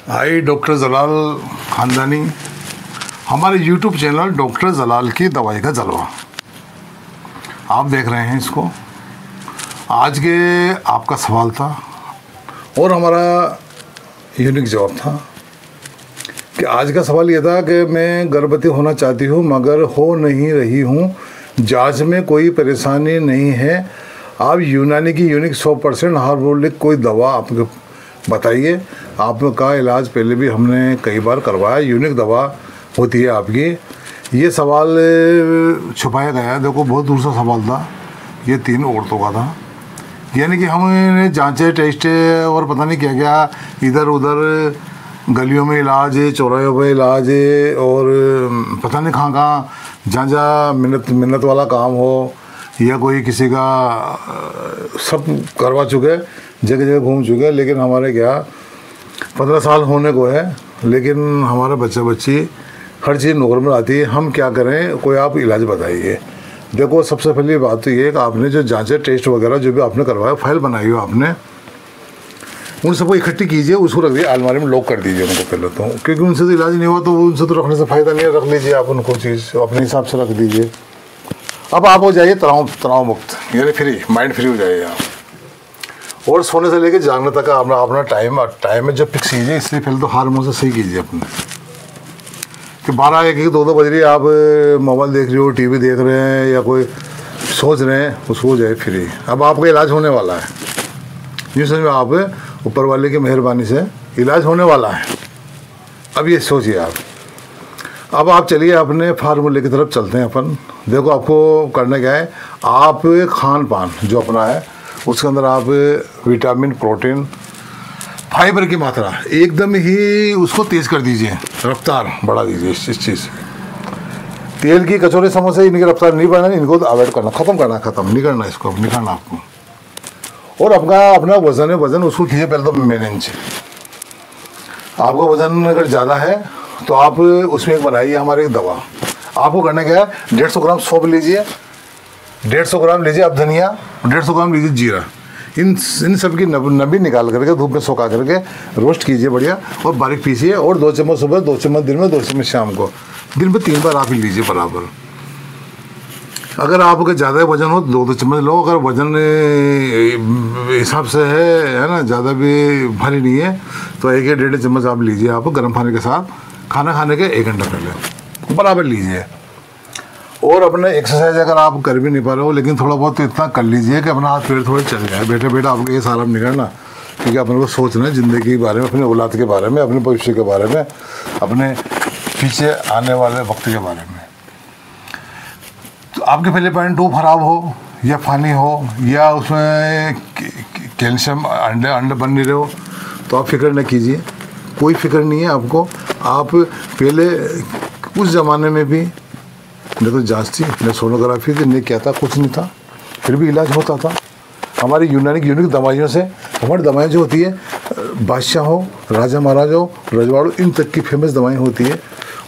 हाय doctor जलाल खानदानी, हमारे YouTube channel doctor जलाल की दवाई का जलवा आप देख रहे हैं इसको। आज के आपका सवाल था और हमारा यूनिक जवाब था कि आज का सवाल ये था कि मैं गर्भवती होना चाहती हूँ मगर हो नहीं रही हूँ, जांच में कोई परेशानी नहीं है, आप यूनानी की यूनिक 100% हार्मोनिक कोई दवा आपको बताइए। आपका इलाज पहले भी हमने कई बार करवाया, यूनिक दवा होती है आपकी। ये सवाल छुपाया गया, देखो बहुत दूसरा सवाल था, ये 3 औरतों का था। यानी कि हमने जांचे टेस्ट और पता नहीं क्या क्या इधर उधर गलियों में इलाज है, चौराहों पे इलाज है और पता नहीं कहाँ कहाँ जहाँ जहाँ मिन्नत वाला काम हो या कोई किसी का सब करवा चुके, जगह जगह घूम चुके। लेकिन हमारे क्या 15 साल होने को है, लेकिन हमारा बच्चा बच्ची हर चीज़ नॉर्मल आती है। हम क्या करें, कोई आप इलाज बताइए। देखो सबसे पहली बात तो ये कि आपने जो जांचें टेस्ट वगैरह जो भी आपने करवाया, फाइल बनाई हो आपने, उन सबको इकट्ठी कीजिए, उसको रख दिए अलमारी में, लॉक कर दीजिए उनको पहले तो, क्योंकि उनसे तो इलाज नहीं हुआ तो उनसे तो रखने से फ़ायदा नहीं है। रख लीजिए आप उनको, चीज़ अपने हिसाब से रख दीजिए। अब आप हो जाइए तनाव मुक्त, यानी फ्री माइंड, फ्री हो जाइए आप। और सोने से लेकर जागने तक का अपना टाइम में जो फिक्स कीजिए। इसलिए पहले तो हार्मोन से सही कीजिए अपने, कि 12, 1, 2 बज रही है, आप मोबाइल देख रहे हो, टीवी देख रहे हैं या कोई सोच रहे हैं, उसको हो जाए फ्री। अब आपका इलाज होने वाला है, यूँ समझ में आप ऊपर वाले की मेहरबानी से इलाज होने वाला है। अब ये सोचिए आप। अब आप चलिए अपने फार्मूले की तरफ चलते हैं अपन। देखो आपको करना क्या है, आप खान पान जो अपना है उसके अंदर आप विटामिन, प्रोटीन, फाइबर की मात्रा एकदम ही उसको तेज़ कर दीजिए, रफ्तार बढ़ा दीजिए इस चीज़। तेल की कचौरे समोसे इनकी रफ्तार नहीं बढ़ाना, इनको अवॉइड करना, ख़त्म करना, ख़त्म नहीं करना, इसको नहीं करना आपको। और अपना वज़न उसको कीजिए पहले तो मैनेज। आपका वज़न अगर ज़्यादा है तो आप उसमें एक बनाइए हमारी एक दवा। आपको करना क्या है, 150 ग्राम सौंफ लीजिए, 150 ग्राम लीजिए अब धनिया, 150 ग्राम लीजिए जीरा। इन सब की नबी निकाल करके धूप में सुखा करके रोस्ट कीजिए बढ़िया, और बारीक पीसिए। और 2 चम्मच सुबह, 2 चम्मच दिन में, 2 चम्मच शाम को, दिन में 3 बार आप ही लीजिए बराबर। अगर आपका ज़्यादा वजन हो तो 2 चम्मच लो। अगर वजन हिसाब से है ना, ज़्यादा भी भारी नहीं है तो 1 या 1.5 चम्मच आप लीजिए। आप गर्म पानी के साथ खाना खाने के 1 घंटा पहले बराबर लीजिए। और अपने एक्सरसाइज अगर आप कर भी नहीं पा रहे हो, लेकिन थोड़ा बहुत तो इतना कर लीजिए कि अपना हाथ पैर थोड़े चल जाए। बैठे बैठे आपको ये सारा नहीं करना, क्योंकि अपने को सोचना है ज़िंदगी के बारे में, अपने औलाद के बारे में, अपने भविष्य के बारे में, अपने पीछे आने वाले वक्त के बारे में। तो आपके पहले पॉइंट 2 खराब हो या पानी हो या उसमें कैल्शियम अंडे बन नहीं रहे हो, तो आप फिक्र न कीजिए, कोई फिक्र नहीं है आपको। आप पहले उस ज़माने में भी न तो जांच थी, न सोनोग्राफी थी, न क्या था, कुछ नहीं था, फिर भी इलाज होता था। हमारी यूनिक दवाइयों से, हमारी दवाएं जो होती है बादशाह हो, राजा महाराजा हो, रजवाड़ों, इन तक की फेमस दवाएं होती है,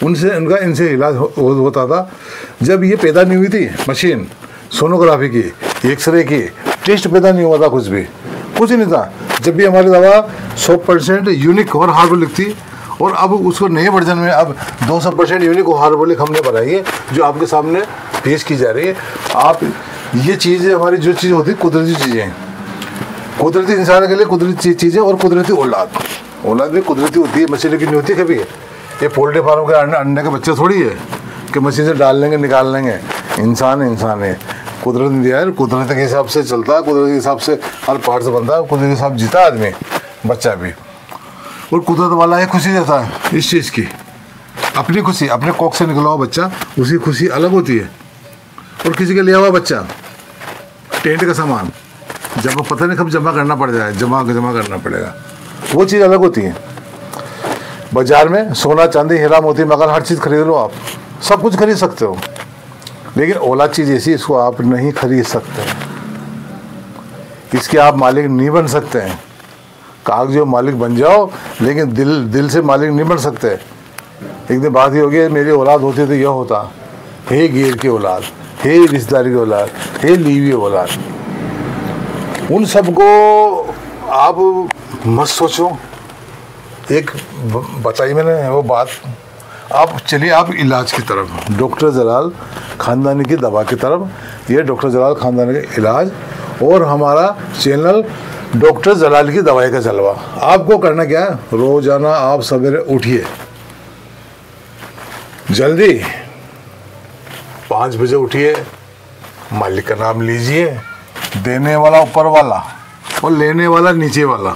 इनसे इलाज होता था। जब ये पैदा नहीं हुई थी मशीन सोनोग्राफी की, एक्सरे की, टेस्ट पैदा नहीं हुआ था, कुछ नहीं था। जब भी हमारी दवा 100% यूनिक और हार्मोनिक थी, और अब उसको नए वर्जन में अब 200% यूनिक और हार्मोनिक हमने बनाई है, जो आपके सामने पेश की जा रही है। आप ये चीज़ें, हमारी जो चीज़ होती है कुदरती चीज़ें, कुदरती इंसान के लिए कुदरती चीज़ें, और कुदरती औलाद भी कुदरती होती है, मछली की नहीं होती कभी। ये पोल्ट्री फार्म के अंडे के बच्चे थोड़ी है कि मशीन से डाल लेंगे निकाल लेंगे। इंसान है, कुदरत ने दिया है, कुदरत के हिसाब से चलता है, कुदरत के हिसाब से हर पार्ट से बनता है, कुदरत के हिसाब जीता आदमी, बच्चा भी। और कुदरत वाला एक खुशी देता है इस चीज़ की, अपनी खुशी, अपने कोख से निकला हुआ बच्चा, उसकी खुशी अलग होती है। और किसी के लिया हुआ बच्चा टेंट का सामान, जब पता नहीं कब जमा करना पड़ जाए, जमा करना पड़ेगा, वो चीज़ अलग होती है। बाजार में सोना चांदी हीरा मोती मगर हर चीज़ खरीद लो, आप सब कुछ खरीद सकते हो, लेकिन औलाद चीज़ ऐसी, इसको आप नहीं खरीद सकते, इसके आप मालिक नहीं बन सकते हैं। कागज जो मालिक बन जाओ, लेकिन दिल से मालिक नहीं बन सकते। एक दिन बात ही होगी, मेरी औलाद होती तो यह होता, हे गिर की औलाद, हे रिश्तेदारी की औलाद, हे लीवी औलाद। उन सबको आप मत सोचो, एक बताई मैंने वो बात। आप चलिए आप इलाज की तरफ, डॉक्टर जलाल खानदानी की दवा की तरफ। ये डॉक्टर जलाल खानदानी का इलाज और हमारा चैनल डॉक्टर जलाल की दवाई का जलवा। आपको करना क्या है, रोजाना आप सवेरे उठिए जल्दी 5 बजे उठिए, मालिक का नाम लीजिए, देने वाला ऊपर वाला और लेने वाला नीचे वाला।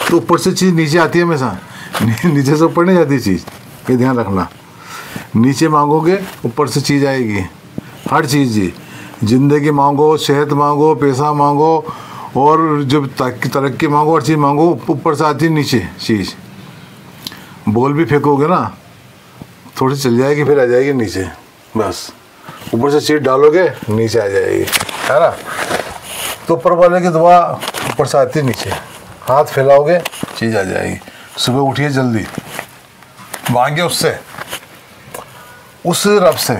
तो ऊपर से चीज़ नीचे आती है हमेशा, नीचे से ऊपर नहीं जाती चीज़, ये ध्यान रखना। नीचे मांगोगे ऊपर से चीज़ आएगी, हर चीज़ जी। ज़िंदगी मांगो, सेहत मांगो, पैसा मांगो और जब तरक्की मांगो, हर चीज़ मांगो, ऊपर से आती है नीचे चीज़। बॉल भी फेंकोगे ना, थोड़ी चल जाएगी फिर आ जाएगी नीचे, बस। ऊपर से चीज़ डालोगे नीचे आ जाएगी, है ना। तो ऊपर वाले की दुआ ऊपर से आती है नीचे, हाथ फैलाओगे चीज़ आ जाएगी। सुबह उठिए जल्दी, मांगे उससे, उस रब से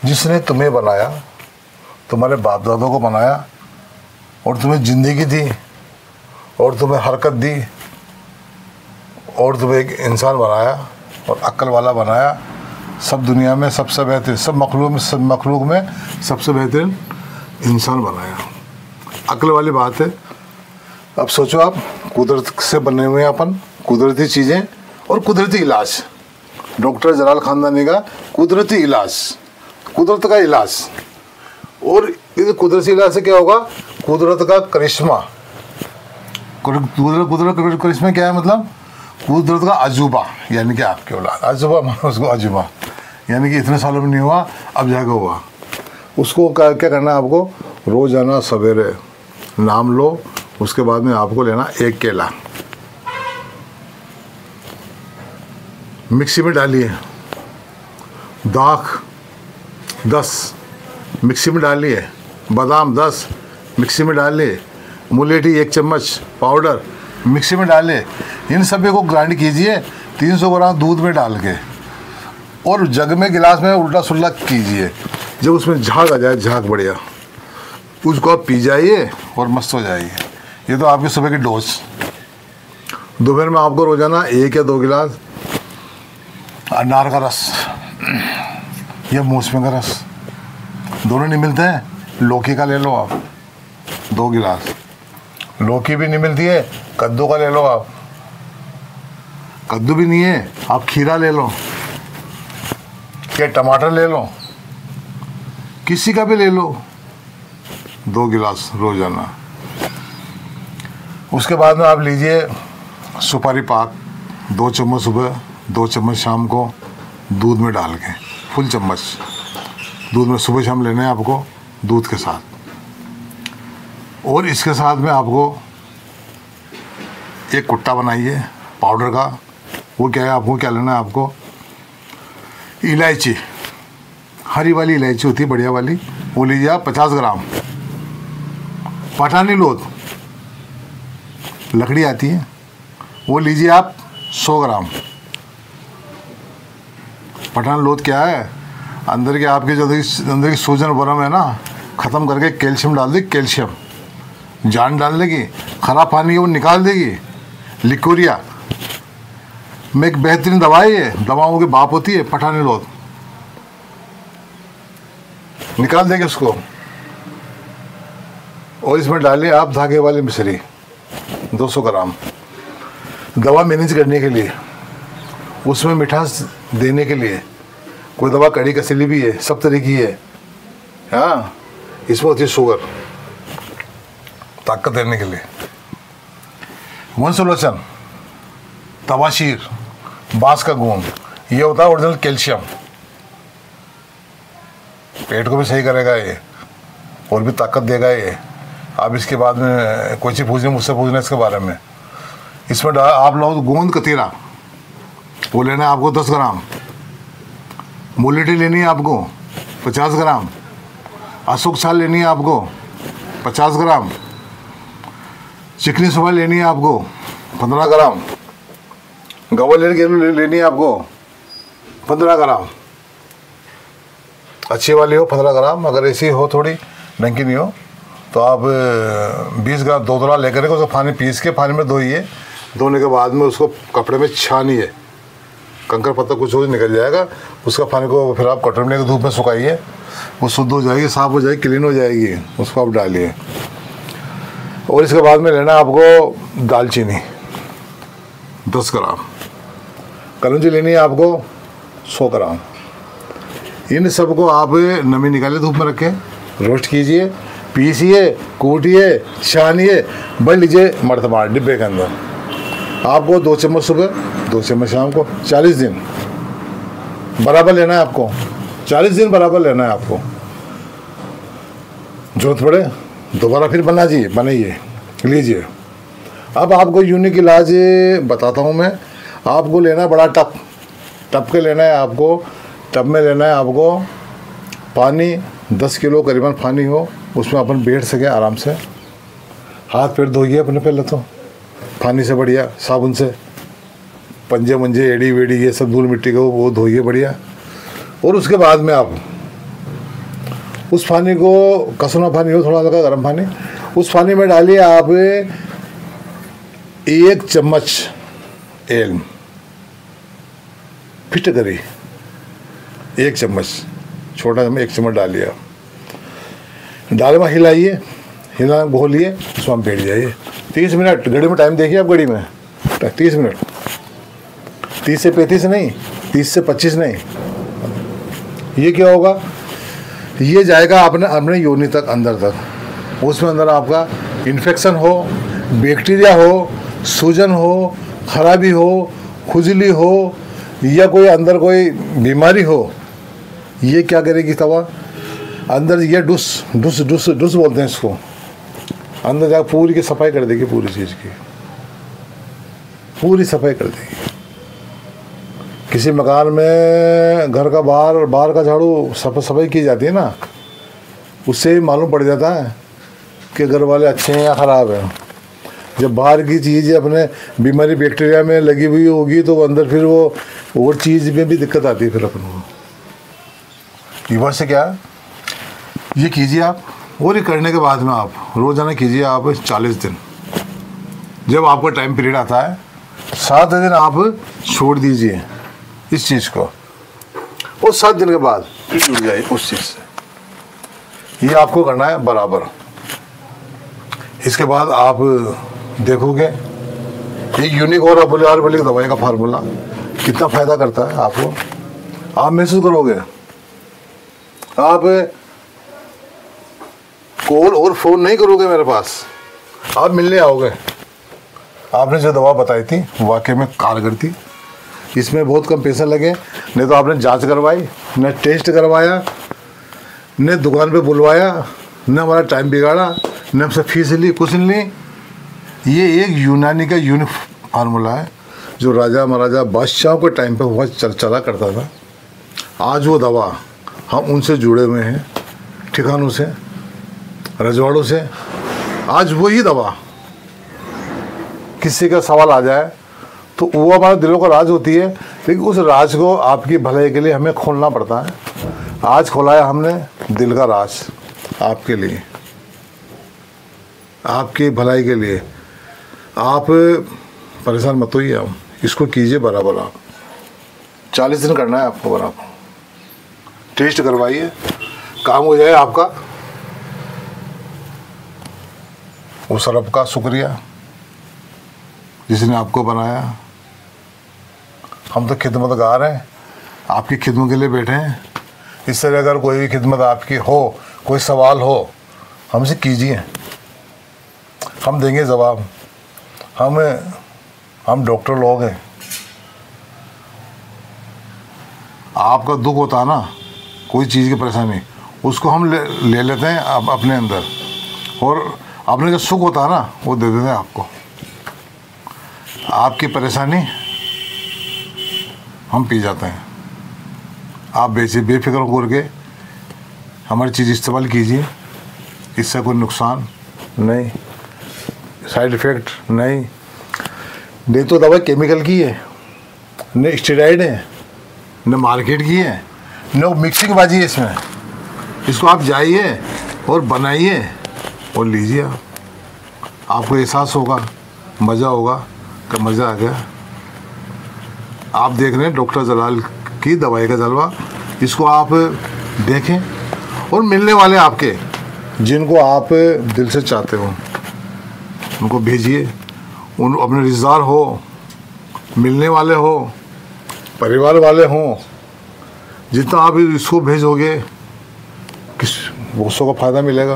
जिसने तुम्हें बनाया, तुम्हारे बाप दादों को बनाया और तुम्हें ज़िंदगी दी और तुम्हें हरकत दी और तुम्हें एक इंसान बनाया और अक्ल वाला बनाया। सब दुनिया में सबसे बेहतरीन, सब मखलूक में सबसे बेहतरीन इंसान बनाया। अक्ल वाली बात है। अब सोचो आप, कुदरत से बने हुए हैं अपन, कुदरती चीज़ें और कुदरती इलाज। डॉक्टर जलाल खानदानी का कुदरती इलाज, कुदरत का इलाज। और इस कुदरती इलाज से क्या होगा, कुदरत का करिश्मा। कुदरत का करिश्मा क्या है, मतलब कुदरत का अजूबा, यानी कि आपके औलाद। अजूबा मानो उसको, अजूबा यानी कि इतने सालों में नहीं हुआ, अब जाके हुआ। उसको क्या करना है आपको, रोजाना सवेरे नाम लो, उसके बाद में आपको लेना 1 केला, मिक्सी में डालिए, दाख 10 मिक्सी में डालिए, बादाम 10 मिक्सी में डालिए, मुलेठी 1 चम्मच पाउडर मिक्सी में डालिए। इन सभी को ग्राइंड कीजिए 300 ग्राम दूध में डाल के और जग में गिलास में उल्टा सुल्टा कीजिए। जब उसमें झाग आ जाए, झाग बढ़िया, उसको आप पी जाइए और मस्त हो जाइए। ये तो आपकी सुबह की डोज। दोपहर में आपको रोजाना 1 या 2 गिलास अनार का रस या मौसमी का रस, दोनों नहीं मिलते हैं, लौकी का ले लो आप 2 गिलास। लौकी भी नहीं मिलती है, कद्दू का ले लो आप। कद्दू भी नहीं है, आप खीरा ले लो या टमाटर ले लो, किसी का भी ले लो, 2 गिलास रोजाना। उसके बाद में आप लीजिए सुपारी पाक, 2 चम्मच सुबह, 2 चम्मच शाम को दूध में डाल के, फुल चम्मच दूध में सुबह शाम लेने हैं आपको, दूध के साथ। और इसके साथ में आपको एक कुट्टा बनाइए पाउडर का। वो क्या है, आपको क्या लेना है, आपको इलायची, हरी वाली इलायची होती है बढ़िया वाली, वो लीजिए आप 50 ग्राम। पठानी लोथ लकड़ी आती है, वो लीजिए आप 100 ग्राम। पठान लोथ क्या है, अंदर के आपके जो अंदर की सूजन वरम है ना, ख़त्म करके कैल्शियम डाल देगी, कैल्शियम जान डाल देगी, ख़राब पानी है वो निकाल देगी। लिकोरिया में एक बेहतरीन दवा है, ये दवाओं की बाप होती है पठानी लोथ, निकाल देंगे उसको। और इसमें डालिए आप धागे वाली मिश्री 200 ग्राम, दवा मैनेज करने के लिए, उसमें मिठास देने के लिए। कोई दवा कड़ी कसली भी है, सब तरह की है, हाँ। इसमें होती है शुगर, ताकत देने के लिए। वंशलोचन, तवाशीर, बांस का गोंद, ये होता है ओरिजिनल कैल्शियम, पेट को भी सही करेगा ये और भी ताकत देगा ये। आप इसके बाद में कोई चीज़ पूछने, मुझसे पूछना इसके बारे में। इसमें आप लोग गोंद कतीरा वो लेना है आपको 10 ग्राम, मुलेठी लेनी है आपको 50 ग्राम, अशोक छाल लेनी है आपको 50 ग्राम, चिकनी सुबह लेनी है आपको 15 ग्राम, गवार लेनी है आपको 15 ग्राम, अच्छी वाली हो 15 ग्राम। अगर ऐसी हो थोड़ी ढंग की नहीं हो तो आप 20 ग्राम 2 लेकर के उसको पानी पीस के पानी में धोइए, धोने के बाद में उसको कपड़े में छानिए, कंकर पत्ता कुछ हो निकल जाएगा। उसका पानी को फिर आप कटोरे में लेकर धूप में सुखाइए, वो शुद्ध हो जाएगी, साफ़ हो जाएगी, क्लीन हो जाएगी। उसको आप डालिए। और इसके बाद में लेना आपको दालचीनी 10 ग्राम, कलौंजी लेनी है आपको 100 ग्राम। इन सबको आप नमी निकालिए, धूप में रखें, रोस्ट कीजिए, पीसिए, कूटिए, छानिए, भर लीजिए मर्तबान डिब्बे के अंदर। आपको 2 चम्मच सुबह, 2 चम्मच शाम को, 40 दिन बराबर लेना है आपको। 40 दिन बराबर लेना है आपको। जरूरत पड़े दोबारा फिर बनाइए, लीजिए। अब आपको यूनिक इलाज बताता हूँ मैं। आपको लेना है बड़ा टप के लेना है आपको। टब में लेना है आपको पानी, 10 किलो करीबन पानी हो, उसमें अपन बैठ सके आराम से। हाथ पैर धोइए अपने पहले तो पानी से, बढ़िया साबुन से, पंजे मंजे एड़ी वेड़ी ये सब धूल मिट्टी को वो धोइए बढ़िया। और उसके बाद में आप उस पानी को, कसना पानी हो, थोड़ा हल्का गर्म पानी, उस पानी में डालिए आप 1 चम्मच एल्म, फिटकरी 1 चम्मच, छोटा चम्मच 1 चम्मच डालिए। डाल में हिलाइए, घोलिए, उसमें हम बैठ जाइए 30 मिनट। घड़ी में टाइम देखिए आप, घड़ी में 30 मिनट, 30 से 35 नहीं, 30 से 25 नहीं। ये क्या होगा, ये जाएगा अपने योनि तक, अंदर तक। उसमें अंदर आपका इन्फेक्शन हो, बैक्टीरिया हो, सूजन हो, खराबी हो, खुजली हो, या कोई अंदर कोई बीमारी हो, ये क्या करेगी तवा अंदर, ये डुस बोलते हैं इसको, अंदर जाकर पूरी की सफाई कर देगी, पूरी चीज़ की पूरी सफाई कर देगी। किसी मकान में घर का बाहर का झाड़ू सफाई की जाती है ना, उससे ही मालूम पड़ जाता है कि घर वाले अच्छे हैं या ख़राब हैं। जब बाहर की चीज़ अपने बीमारी बैक्टीरिया में लगी हुई होगी तो अंदर फिर वो और चीज़ में भी दिक्कत आती है फिर अपन को। लीवर से क्या ये कीजिए आप, और ये करने के बाद में आप रोज़ाना कीजिए आप 40 दिन। जब आपका टाइम पीरियड आता है 7 दिन आप छोड़ दीजिए इस चीज़ को, और 7 दिन के बाद फिर जुड़ जाइए उस चीज़ से। ये आपको करना है बराबर। इसके बाद आप देखोगे एक यूनिक और बोले दवाई का फार्मूला कितना फ़ायदा करता है आपको, आप महसूस करोगे। आप कॉल और फ़ोन नहीं करोगे मेरे पास, आप मिलने आओगे। आपने जो दवा बताई थी वाकई में कारगर थी, इसमें बहुत कम पैसे लगे। नहीं तो आपने जांच करवाई, न टेस्ट करवाया, न दुकान पे बुलवाया, न हमारा टाइम बिगाड़ा, न हमसे फीस ली, कुछ नहीं। ये एक यूनानी का यूनिक फार्मूला है जो राजा महाराजा बादशाहों के टाइम पे हुआ चला करता था। आज वो दवा हम उनसे जुड़े हुए हैं, ठिकानों से, रजवाड़ों से। आज वही दवा किसी का सवाल आ जाए तो वो हमारे दिलों का राज होती है, लेकिन उस राज को आपकी भलाई के लिए हमें खोलना पड़ता है। आज खोला है हमने दिल का राज आपके लिए, आपकी भलाई के लिए। आप परेशान मत होइए, आप इसको कीजिए बराबर। आप 40 दिन करना है आपको बराबर। टेस्ट करवाइए, काम हो जाए आपका। उस रब का शुक्रिया जिसने आपको बनाया। हम तो खिदमतगार हैं, आपकी खिदमत के लिए बैठे हैं। इस तरह अगर कोई भी खिदमत आपकी हो, कोई सवाल हो, हमसे कीजिए, हम देंगे जवाब। हम डॉक्टर लोग हैं। आपका दुख होता है ना, कोई चीज़ की परेशानी, उसको हम ले लेते हैं अपने अंदर, और अपने जो सुख होता है ना वो दे देते हैं आपको। आपकी परेशानी हम पी जाते हैं। आप बेफिक्र होकर के हमारी चीज़ इस्तेमाल कीजिए, इससे कोई नुकसान नहीं, साइड इफ़ेक्ट नहीं तो दवा केमिकल की है, न स्टेरॉइड है, न मार्केट की है, न मिक्सिंग बाजी है इसमें। इसको आप जाइए और बनाइए और लीजिए। आपको एहसास होगा, मज़ा होगा, का मज़ा आ गया। आप देख रहे हैं डॉक्टर जलाल की दवाई का जलवा। इसको आप देखें और मिलने वाले आपके जिनको आप दिल से चाहते हो उनको भेजिए। उन अपने रिश्तेदार हो, मिलने वाले हो, परिवार वाले हों, जितना आप इसको भेजोगे किस बहुत सौ का फ़ायदा मिलेगा।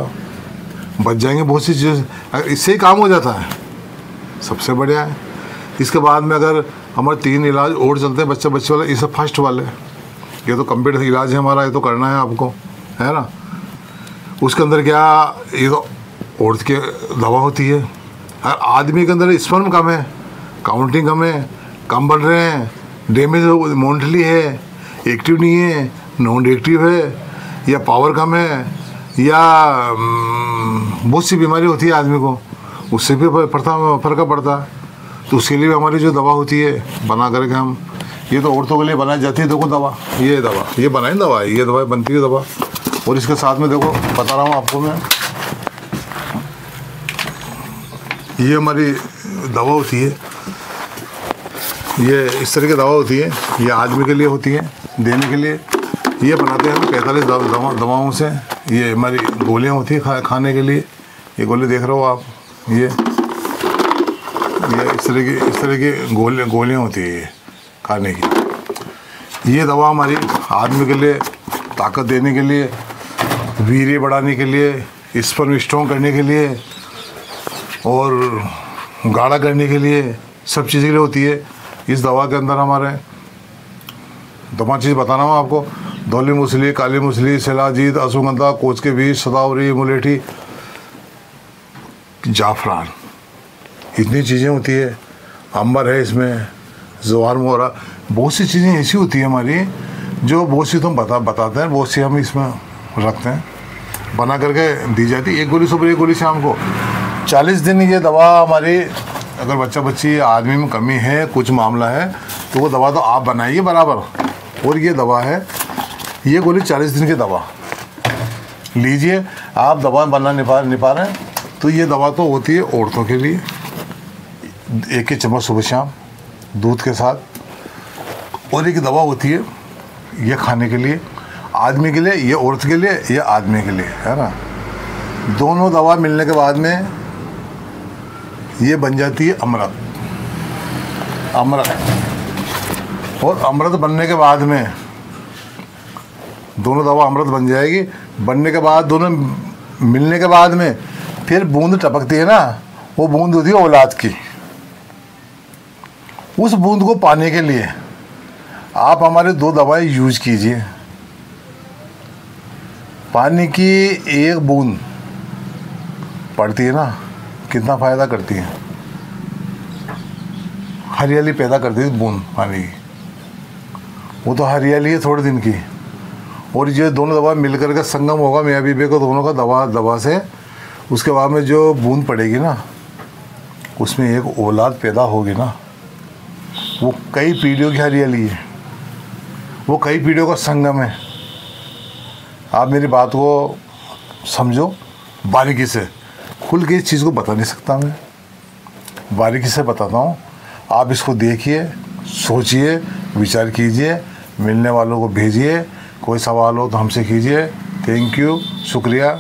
बच जाएंगे बहुत सी चीज़ें, इससे ही काम हो जाता है, सबसे बढ़िया है। इसके बाद में अगर हमारे 3 इलाज और चलते हैं बच्चे वाले, ये सब फर्स्ट वाले, ये तो कंप्लीट इलाज है हमारा, ये तो करना है आपको, है ना। उसके अंदर क्या, ये तो औरत की दवा होती है। हर आदमी के अंदर स्पर्म कम है, काउंटिंग कम है, कम बढ़ रहे हैं, डैमेज मोंटली है, एक्टिव नहीं है, नॉन एक्टिव है, या पावर कम है, या बहुत सी बीमारी होती है आदमी को, उससे भी फ़र्क पड़ता है। तो उसके लिए भी हमारी जो दवा होती है बना करके हम, ये तो औरतों के लिए बनाई जाती है। देखो दवा, ये बनाई दवा, ये दवा बनती है दवा। और इसके साथ में देखो बता रहा हूँ आपको मैं, ये हमारी दवा होती है, ये इस तरह की दवा होती है, ये आदमी के लिए होती है देने के लिए। ये बनाते हैं हम 45 दवाओं से। ये हमारी गोलियाँ होती है खाने के लिए, ये गोली देख रहे हो आप, ये इस तरह की गोलियाँ होती है ये खाने की। ये दवा हमारी आदमी के लिए ताकत देने के लिए, वीर्य बढ़ाने के लिए, स्पर्म स्ट्रॉन्ग करने के लिए और गाढ़ा करने के लिए, सब चीज़ के लिए होती है। इस दवा के अंदर हमारे 2 चीज़ बताना हूँ आपको, धौली मूसली, काली मूसली, शिलाजीत, अश्वगंधा, कोच के बीज, सदावरी, मुलेठी, जाफरान, इतनी चीज़ें होती है। अंबर है इसमें, जवार मोहरा, बहुत सी चीज़ें ऐसी होती है हमारी जो बहुत सी तो हम बताते हैं, बहुत सी हम इसमें रखते हैं, बना करके दी जाती है। 1 गोली सुबह, 1 गोली शाम को, 40 दिन ये दवा हमारी। अगर बच्ची आदमी में कमी है, कुछ मामला है, तो वो दवा तो आप बनाइए बराबर। और ये दवा है, ये गोली 40 दिन की दवा लीजिए। आप दवा बना नहीं पा रहे हैं तो ये दवा तो होती है औरतों के लिए, 1 चम्मच सुबह शाम दूध के साथ। और एक दवा होती है ये खाने के लिए, आदमी के लिए, ये औरत के लिए, ये आदमी के लिए, है ना। दोनों दवा मिलने के बाद में ये बन जाती है अमृत। और अमृत बनने के बाद में दोनों दवा अमृत बन जाएगी। बनने के बाद दोनों मिलने के बाद में फिर बूंद टपकती है ना, वो बूंद होती है औलाद की। उस बूंद को पाने के लिए आप हमारे 2 दवाएं यूज कीजिए। पानी की 1 बूंद पड़ती है ना, कितना फ़ायदा करती है, हरियाली पैदा करती है बूंद पानी की। वो तो हरियाली है थोड़े दिन की। और ये दोनों दवा मिलकर के संगम होगा मियाँ बीबी को दोनों का दवा से, उसके बाद में जो बूंद पड़ेगी ना, उसमें एक औलाद पैदा होगी ना, वो कई पीढ़ियों की हरियाली है, वो कई पीढ़ियों का संगम है। आप मेरी बात को समझो बारीकी से, खुल के इस चीज़ को बता नहीं सकता मैं, बारीकी से बताता हूँ। आप इसको देखिए, सोचिए, विचार कीजिए, मिलने वालों को भेजिए, कोई सवाल हो तो हमसे कीजिए। थैंक यू, शुक्रिया।